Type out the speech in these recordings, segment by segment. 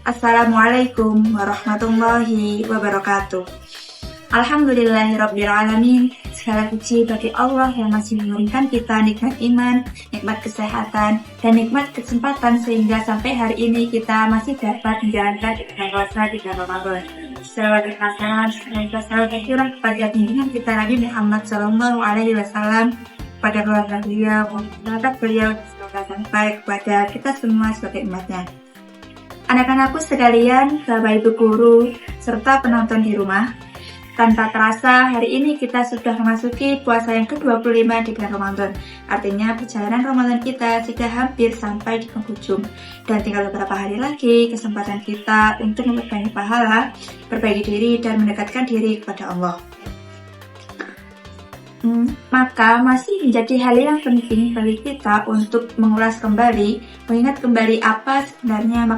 Assalamualaikum warahmatullahi wabarakatuh. Alhamdulillahirrabbilalamin. Segala puji bagi Allah yang masih memberikan kita nikmat iman, nikmat kesehatan, dan nikmat kesempatan sehingga sampai hari ini kita masih dapat menjalankan ibadah puasa di bulan Ramadan. Salawat dan kepada junjungan kita Nabi Muhammad SAW, pada keluarga beliau, sahabat beliau, semoga sampai kepada kita semua sebagai umatnya. Anak-anakku sekalian, Bapak Ibu guru, serta penonton di rumah, tanpa terasa hari ini kita sudah memasuki puasa yang ke-25 di bulan Ramadan. Artinya perjalanan Ramadan kita sudah hampir sampai di penghujung. Dan tinggal beberapa hari lagi kesempatan kita untuk memperbanyak pahala, perbaiki diri dan mendekatkan diri kepada Allah. Maka masih menjadi hal yang penting bagi kita untuk mengulas kembali, mengingat kembali apa sebenarnya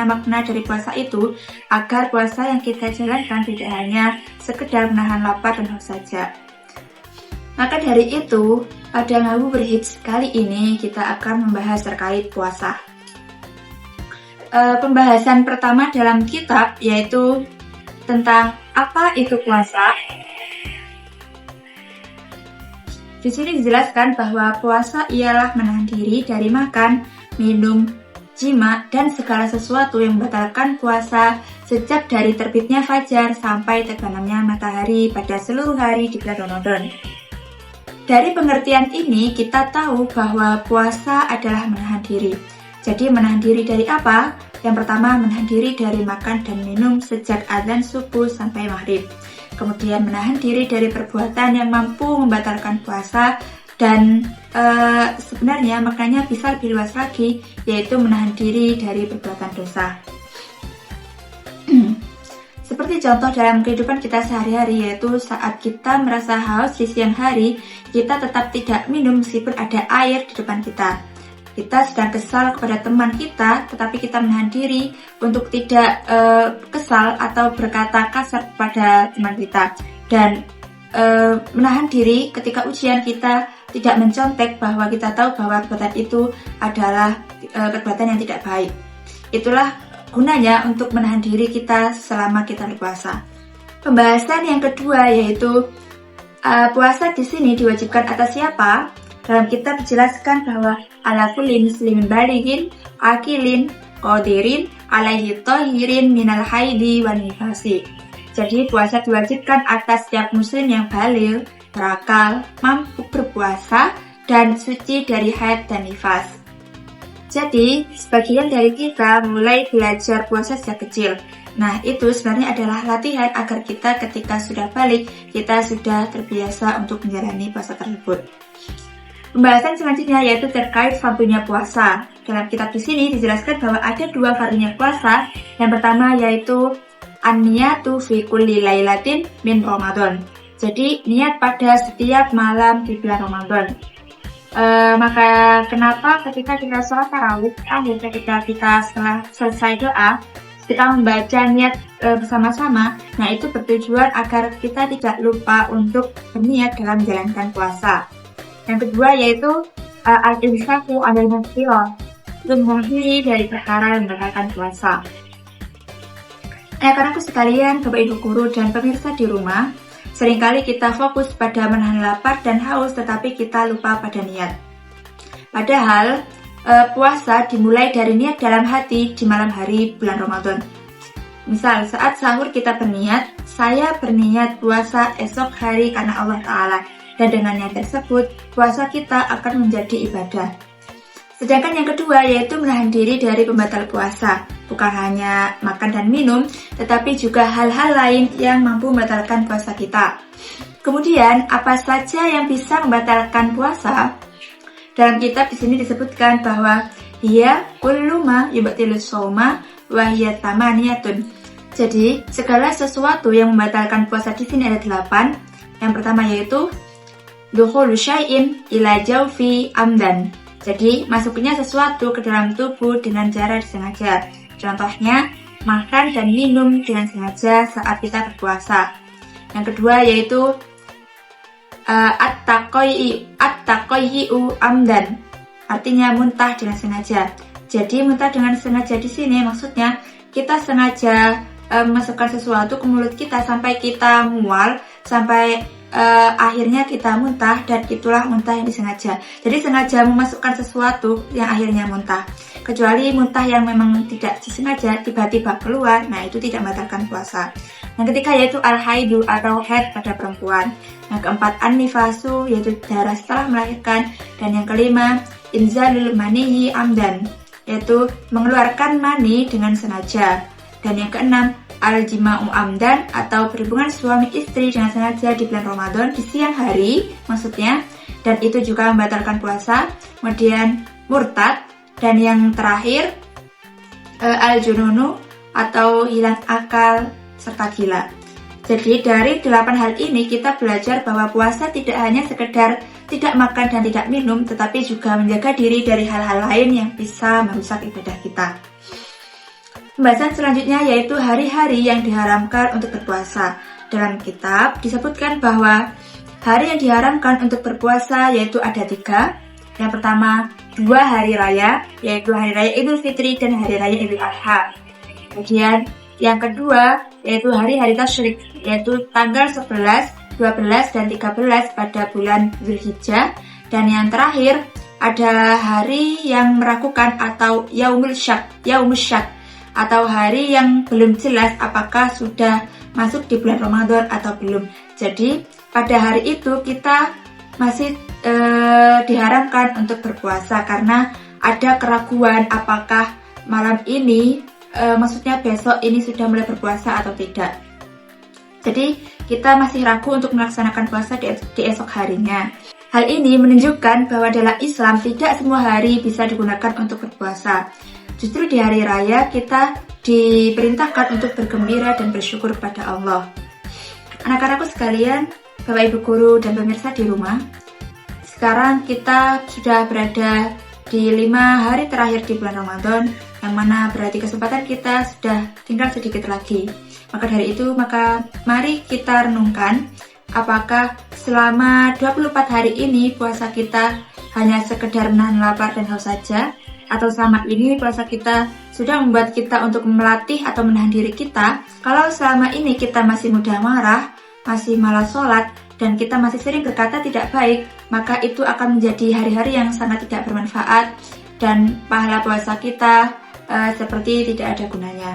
makna dari puasa itu, agar puasa yang kita jalankan tidak hanya sekedar menahan lapar dan haus saja. Maka dari itu, pada Ngabuburit kali ini kita akan membahas terkait puasa. Pembahasan pertama dalam kitab yaitu tentang apa itu puasa. Di sini dijelaskan bahwa puasa ialah menahan diri dari makan, minum, jima, dan segala sesuatu yang membatalkan puasa sejak dari terbitnya fajar sampai terbenamnya matahari pada seluruh hari di bulan Ramadan. Dari pengertian ini kita tahu bahwa puasa adalah menahan diri. Jadi menahan diri dari apa? Yang pertama menahan diri dari makan dan minum sejak azan subuh sampai maghrib. Kemudian menahan diri dari perbuatan yang mampu membatalkan puasa dan sebenarnya maknanya bisa lebih luas lagi, yaitu menahan diri dari perbuatan dosa. Seperti contoh dalam kehidupan kita sehari-hari, yaitu saat kita merasa haus di siang hari, kita tetap tidak minum meskipun ada air di depan kita. Kita sedang kesal kepada teman kita, tetapi kita menahan diri untuk tidak kesal atau berkata kasar kepada teman kita. Dan menahan diri ketika ujian kita tidak mencontek bahwa kita tahu bahwa perbuatan itu adalah perbuatan yang tidak baik. Itulah gunanya untuk menahan diri kita selama kita berpuasa. Pembahasan yang kedua yaitu puasa di sini diwajibkan atas siapa? Dalam kitab dijelaskan bahwa ala kulli muslimin balighin akilin qadirin alaihi tahirin minal haidi wan nifasi. Jadi puasa diwajibkan atas setiap muslim yang baligh, berakal, mampu berpuasa dan suci dari haid dan nifas. Jadi sebagian dari kita mulai belajar puasa sejak kecil. Nah itu sebenarnya adalah latihan agar kita ketika sudah balik, kita sudah terbiasa untuk menjalani puasa tersebut. Pembahasan selanjutnya yaitu terkait fardunya puasa. Dalam kitab di sini dijelaskan bahwa ada dua fardunya puasa. Yang pertama yaitu an-niyatu fi kulli lailatin min Ramadan. Jadi niat pada setiap malam di bulan Ramadan. Maka kenapa ketika kita sholat tarawih, ketika kita setelah selesai doa, kita membaca niat bersama-sama, nah itu bertujuan agar kita tidak lupa untuk berniat dalam menjalankan puasa. Yang kedua yaitu al-imsaku 'anil muftirat, menghindari dari perkara yang membatalkan puasa. Anak-anakku sekalian, Bapak Ibu guru dan pemirsa di rumah, seringkali kita fokus pada menahan lapar dan haus tetapi kita lupa pada niat. Padahal puasa dimulai dari niat dalam hati di malam hari bulan Ramadan. Misal saat sahur kita berniat, saya berniat puasa esok hari karena Allah Ta'ala. Dan dengan niat tersebut, puasa kita akan menjadi ibadah. Sedangkan yang kedua yaitu menahan diri dari pembatal puasa. Bukan hanya makan dan minum, tetapi juga hal-hal lain yang mampu membatalkan puasa kita. Kemudian, apa saja yang bisa membatalkan puasa? Dalam kitab di sini disebutkan bahwa hiya kullu ma yubtilu shauma wa hiya tamaniyatun. Jadi, segala sesuatu yang membatalkan puasa di sini ada 8. Yang pertama yaitu dukhulu syai'in ila jawfi amdan. Jadi, masuknya sesuatu ke dalam tubuh dengan cara disengaja. Contohnya, makan dan minum dengan sengaja saat kita berpuasa. Yang kedua yaitu at-taqayyu amdan. Artinya muntah dengan sengaja. Jadi muntah dengan sengaja di sini maksudnya kita sengaja memasukkan sesuatu ke mulut kita sampai kita mual, sampai akhirnya kita muntah, dan itulah muntah yang disengaja. Jadi sengaja memasukkan sesuatu yang akhirnya muntah. Kecuali muntah yang memang tidak disengaja tiba-tiba keluar, nah itu tidak membatalkan puasa. Yang ketiga yaitu al-haidu atau haid pada perempuan. Yang keempat an-nifasu yaitu darah setelah melahirkan, dan yang kelima inzalul manihi amdan yaitu mengeluarkan mani dengan sengaja. Dan yang keenam al-jima'u amdan atau berhubungan suami istri dengan sengaja di bulan Ramadan di siang hari maksudnya, dan itu juga membatalkan puasa. Kemudian murtad, dan yang terakhir al-jununu atau hilang akal serta gila. Jadi dari 8 hal ini kita belajar bahwa puasa tidak hanya sekedar tidak makan dan tidak minum, tetapi juga menjaga diri dari hal-hal lain yang bisa merusak ibadah kita. Pembahasan selanjutnya yaitu hari-hari yang diharamkan untuk berpuasa. Dalam kitab disebutkan bahwa hari yang diharamkan untuk berpuasa yaitu ada 3. Yang pertama 2 hari raya, yaitu hari raya Idul Fitri dan hari raya Idul Adha. Kemudian yang kedua yaitu hari-hari tasyrik, yaitu tanggal 11, 12, dan 13 pada bulan Zulhijjah. Dan yang terakhir ada hari yang meragukan atau Yaumul Syak atau hari yang belum jelas apakah sudah masuk di bulan Ramadan atau belum. Jadi pada hari itu kita masih diharamkan untuk berpuasa karena ada keraguan apakah malam ini maksudnya besok ini sudah mulai berpuasa atau tidak. Jadi kita masih ragu untuk melaksanakan puasa di esok harinya. Hal ini menunjukkan bahwa dalam Islam tidak semua hari bisa digunakan untuk berpuasa. Justru di hari raya kita diperintahkan untuk bergembira dan bersyukur pada Allah. Anak-anakku sekalian, Bapak Ibu guru dan pemirsa di rumah, sekarang kita sudah berada di 5 hari terakhir di bulan Ramadan, yang mana berarti kesempatan kita sudah tinggal sedikit lagi. Maka dari itu, mari kita renungkan apakah selama 24 hari ini puasa kita hanya sekedar menahan lapar dan haus saja, atau selama ini puasa kita sudah membuat kita untuk melatih atau menahan diri kita. Kalau selama ini kita masih mudah marah, masih malas sholat, dan kita masih sering berkata tidak baik, maka itu akan menjadi hari-hari yang sangat tidak bermanfaat dan pahala puasa kita seperti tidak ada gunanya.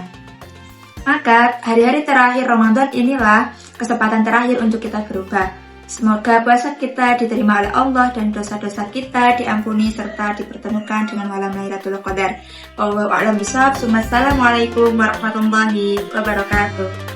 Maka hari-hari terakhir Ramadan inilah kesempatan terakhir untuk kita berubah. Semoga puasa kita diterima oleh Allah dan dosa-dosa kita diampuni serta dipertemukan dengan malam Lailatul Qadar. Wallahu a'lam bishawab. Assalamualaikum warahmatullahi wabarakatuh.